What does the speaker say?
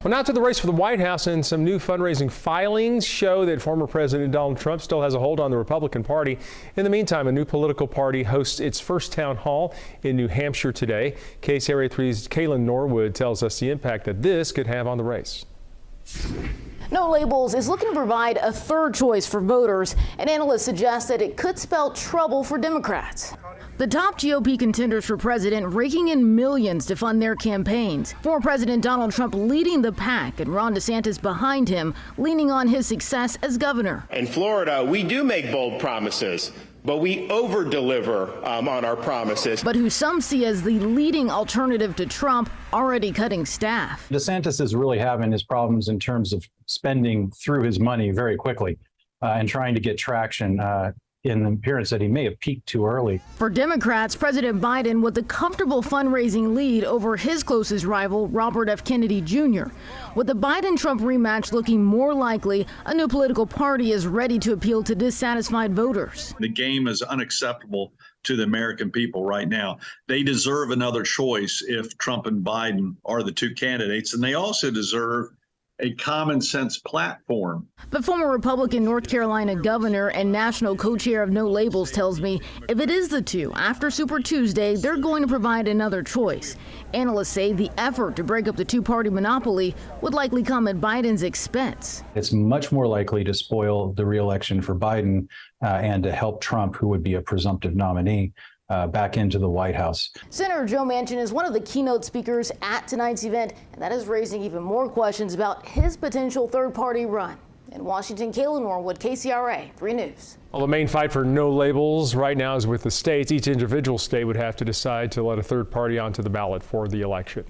Well, now to the race for the White House, and some new fundraising filings show that former President Donald Trump still has a hold on the Republican Party. In the meantime, a new political party hosts its first town hall in New Hampshire today. KCRA 3's Kaylin Norwood tells us the impact that this could have on the race. No Labels is looking to provide a third choice for voters, and analysts suggest that it could spell trouble for Democrats. The top GOP contenders for president raking in millions to fund their campaigns. Former President Donald Trump leading the pack and Ron DeSantis behind him, leaning on his success as governor. In Florida, we do make bold promises, but we over-deliver on our promises. But who some see as the leading alternative to Trump, already cutting staff. DeSantis is really having his problems in terms of spending through his money very quickly and trying to get traction in the appearance that he may have peaked too early. For Democrats, President Biden with a comfortable fundraising lead over his closest rival, Robert F. Kennedy Jr. With the Biden-Trump rematch looking more likely, a new political party is ready to appeal to dissatisfied voters. The game is unacceptable to the American people right now. They deserve another choice if Trump and Biden are the two candidates, and they also deserve a common sense platform. But former Republican North Carolina governor and national co-chair of No Labels tells me if it is the two, after Super Tuesday, they're going to provide another choice. Analysts say the effort to break up the two-party monopoly would likely come at Biden's expense. It's much more likely to spoil the re-election for Biden and to help Trump, who would be a presumptive nominee, back into the White House. Senator Joe Manchin is one of the keynote speakers at tonight's event, and that is raising even more questions about his potential third-party run. In Washington, Kaylin Norwood, KCRA 3 News. Well, the main fight for No Labels right now is with the states. Each individual state would have to decide to let a third party onto the ballot for the election.